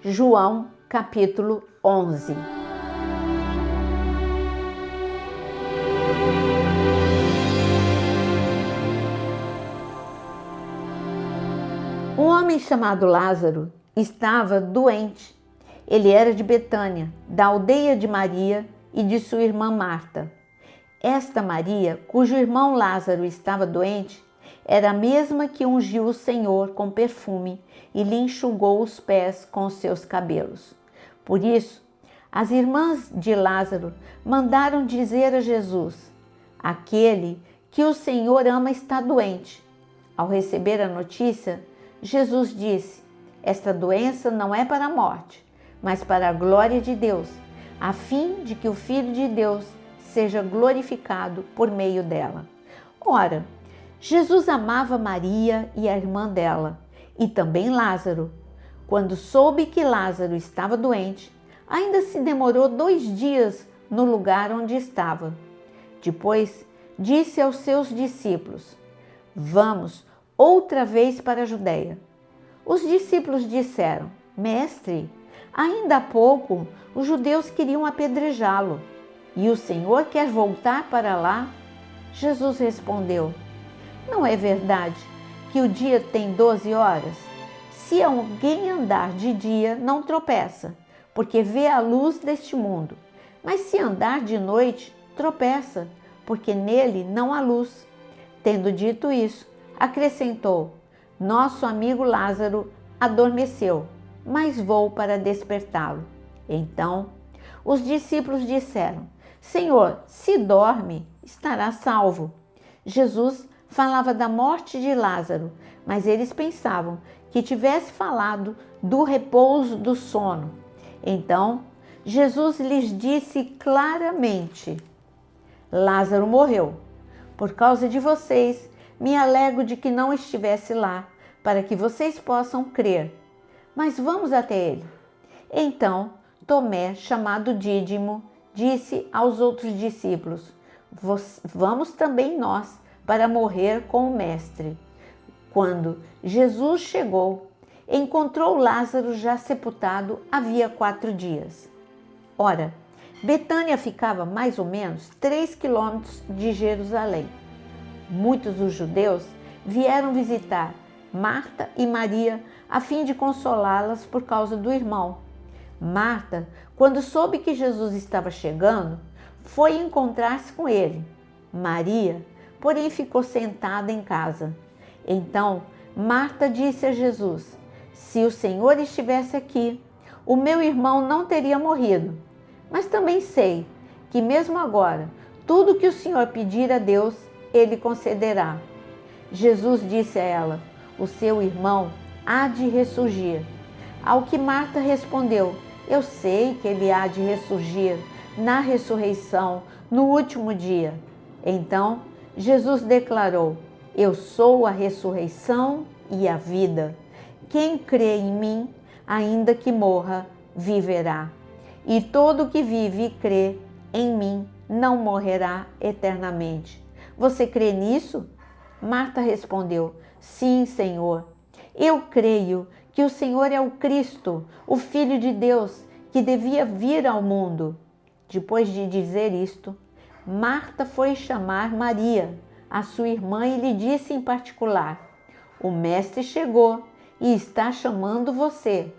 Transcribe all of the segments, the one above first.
João capítulo 11. Um homem chamado Lázaro estava doente. Ele era de Betânia, da aldeia de Maria e de sua irmã Marta. Esta Maria, cujo irmão Lázaro estava doente, era a mesma que ungiu o Senhor com perfume e lhe enxugou os pés com os seus cabelos. Por isso, as irmãs de Lázaro mandaram dizer a Jesus: aquele que o Senhor ama está doente. Ao receber a notícia, Jesus disse: esta doença não é para a morte, mas para a glória de Deus, a fim de que o Filho de Deus seja glorificado por meio dela. Ora, Jesus amava Maria e a irmã dela, e também Lázaro. Quando soube que Lázaro estava doente, ainda se demorou 2 dias no lugar onde estava. Depois disse aos seus discípulos: vamos outra vez para a Judeia. Os discípulos disseram: Mestre, ainda há pouco os judeus queriam apedrejá-lo, e o Senhor quer voltar para lá? Jesus respondeu: não é verdade que o dia tem 12 horas? Se alguém andar de dia, não tropeça, porque vê a luz deste mundo. Mas se andar de noite, tropeça, porque nele não há luz. Tendo dito isso, acrescentou: nosso amigo Lázaro adormeceu, mas vou para despertá-lo. Então, os discípulos disseram: Senhor, se dorme, estará salvo. Jesus falava da morte de Lázaro, mas eles pensavam que tivesse falado do repouso do sono. Então, Jesus lhes disse claramente: Lázaro morreu. Por causa de vocês, me alegro de que não estivesse lá, para que vocês possam crer. Mas vamos até ele. Então, Tomé, chamado Dídimo, disse aos outros discípulos: vamos também nós para morrer com o Mestre. Quando Jesus chegou, encontrou Lázaro já sepultado havia 4 dias. Ora, Betânia ficava mais ou menos 3 quilômetros de Jerusalém. Muitos dos judeus vieram visitar Marta e Maria a fim de consolá-las por causa do irmão. Marta, quando soube que Jesus estava chegando, foi encontrar-se com ele. Maria, porém, ficou sentada em casa. Então, Marta disse a Jesus: se o Senhor estivesse aqui, o meu irmão não teria morrido. Mas também sei que mesmo agora, tudo que o Senhor pedir a Deus, Ele concederá. Jesus disse a ela: o seu irmão há de ressurgir. Ao que Marta respondeu: eu sei que ele há de ressurgir na ressurreição, no último dia. Então, Jesus declarou: eu sou a ressurreição e a vida. Quem crê em mim, ainda que morra, viverá. E todo que vive e crê em mim não morrerá eternamente. Você crê nisso? Marta respondeu: sim, Senhor. Eu creio que o Senhor é o Cristo, o Filho de Deus, que devia vir ao mundo. Depois de dizer isto, Marta foi chamar Maria, a sua irmã, e lhe disse em particular: o Mestre chegou e está chamando você.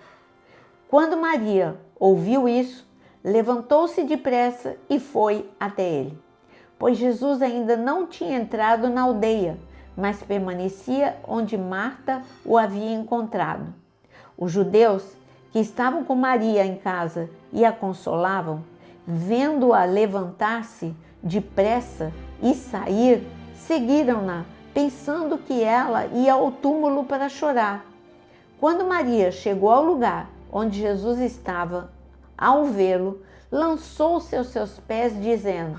Quando Maria ouviu isso, levantou-se depressa e foi até ele. Pois Jesus ainda não tinha entrado na aldeia, mas permanecia onde Marta o havia encontrado. Os judeus que estavam com Maria em casa e a consolavam, vendo-a levantar-se depressa e sair, seguiram-na, pensando que ela ia ao túmulo para chorar. Quando Maria chegou ao lugar onde Jesus estava, ao vê-lo, lançou-se aos seus pés, dizendo: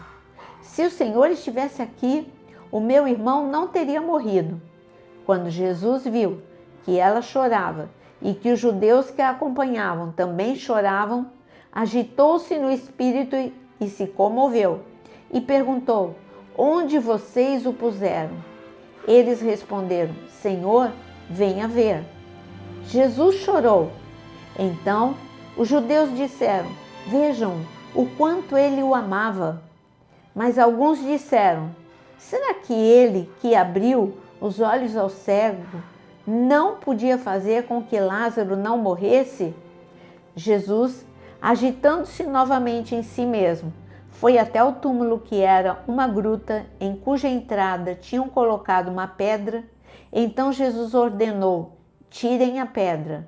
se o Senhor estivesse aqui, o meu irmão não teria morrido. Quando Jesus viu que ela chorava e que os judeus que a acompanhavam também choravam, agitou-se no espírito e se comoveu, e perguntou: onde vocês o puseram? Eles responderam: Senhor, venha ver. Jesus chorou. Então os judeus disseram: vejam o quanto ele o amava. Mas alguns disseram: será que ele, que abriu os olhos ao cego, não podia fazer com que Lázaro não morresse? Jesus, agitando-se novamente em si mesmo, foi até o túmulo, que era uma gruta em cuja entrada tinham colocado uma pedra. Então Jesus ordenou: tirem a pedra.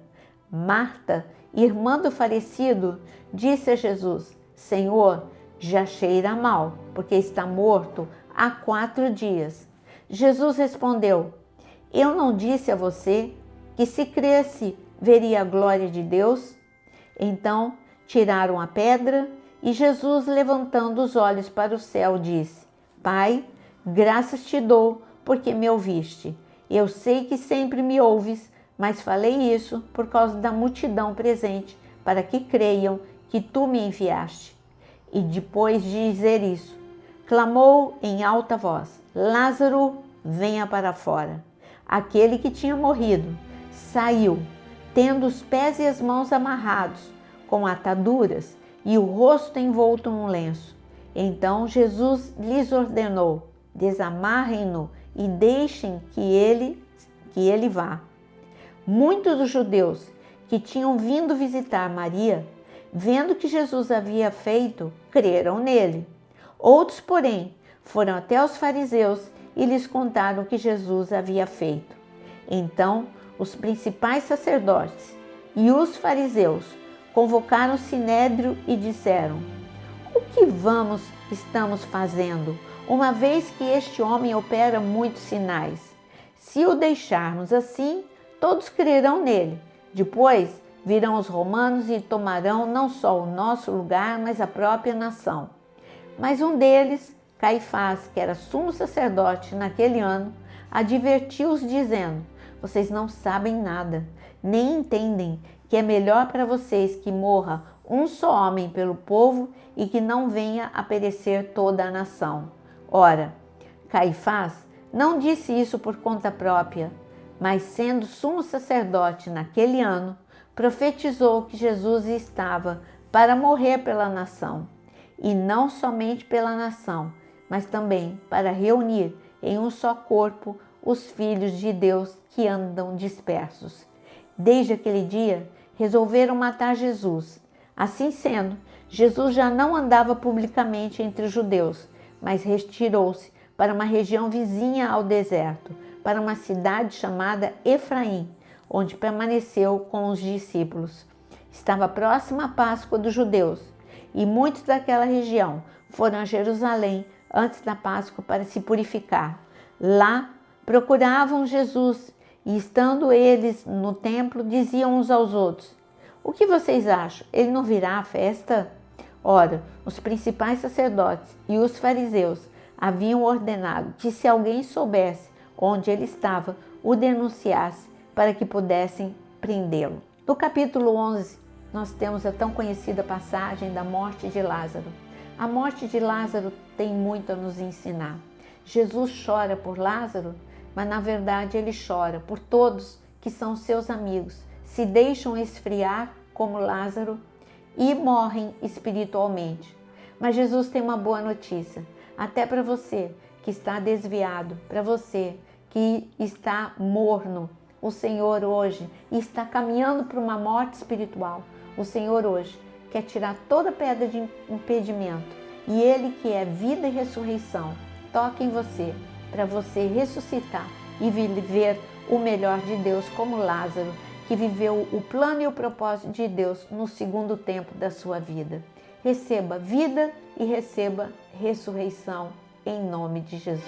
Marta, irmã do falecido, disse a Jesus: Senhor, já cheira mal, porque está morto há 4 dias. Jesus respondeu: eu não disse a você que, se cresce, veria a glória de Deus? Então tiraram a pedra e Jesus, levantando os olhos para o céu, disse: Pai, graças te dou porque me ouviste. Eu sei que sempre me ouves, mas falei isso por causa da multidão presente, para que creiam que tu me enviaste. E depois de dizer isso, clamou em alta voz: Lázaro, venha para fora. Aquele que tinha morrido saiu, tendo os pés e as mãos amarrados com ataduras e o rosto envolto num lenço. Então Jesus lhes ordenou: desamarrem-no e deixem que ele vá. Muitos dos judeus que tinham vindo visitar Maria, vendo o que Jesus havia feito, creram nele. Outros, porém, foram até os fariseus e lhes contaram o que Jesus havia feito. Então os principais sacerdotes e os fariseus convocaram o sinédrio e disseram: o que estamos fazendo, uma vez que este homem opera muitos sinais? Se o deixarmos assim, todos crerão nele. Depois virão os romanos e tomarão não só o nosso lugar, mas a própria nação. Mas um deles, Caifás, que era sumo sacerdote naquele ano, advertiu-os dizendo: vocês não sabem nada, nem entendem que é melhor para vocês que morra um só homem pelo povo e que não venha a perecer toda a nação. Ora, Caifás não disse isso por conta própria, mas, sendo sumo sacerdote naquele ano, profetizou que Jesus estava para morrer pela nação, e não somente pela nação, mas também para reunir em um só corpo os filhos de Deus que andam dispersos. Desde aquele dia, resolveram matar Jesus. Assim sendo, Jesus já não andava publicamente entre os judeus, mas retirou-se para uma região vizinha ao deserto, para uma cidade chamada Efraim, onde permaneceu com os discípulos. Estava próxima a Páscoa dos judeus, e muitos daquela região foram a Jerusalém antes da Páscoa para se purificar. Lá procuravam Jesus, e estando eles no templo, diziam uns aos outros: o que vocês acham? Ele não virá à festa? Ora, os principais sacerdotes e os fariseus haviam ordenado que, se alguém soubesse onde ele estava, o denunciasse para que pudessem prendê-lo. No capítulo 11, nós temos a tão conhecida passagem da morte de Lázaro. A morte de Lázaro tem muito a nos ensinar. Jesus chora por Lázaro, mas na verdade ele chora por todos que são seus amigos, se deixam esfriar como Lázaro e morrem espiritualmente. Mas Jesus tem uma boa notícia, até para você que está desviado, para você que está morno. O Senhor hoje está caminhando para uma morte espiritual. O Senhor hoje quer tirar toda pedra de impedimento, e Ele, que é vida e ressurreição, toca em você para você ressuscitar e viver o melhor de Deus, como Lázaro, que viveu o plano e o propósito de Deus no segundo tempo da sua vida. Receba vida e receba ressurreição em nome de Jesus.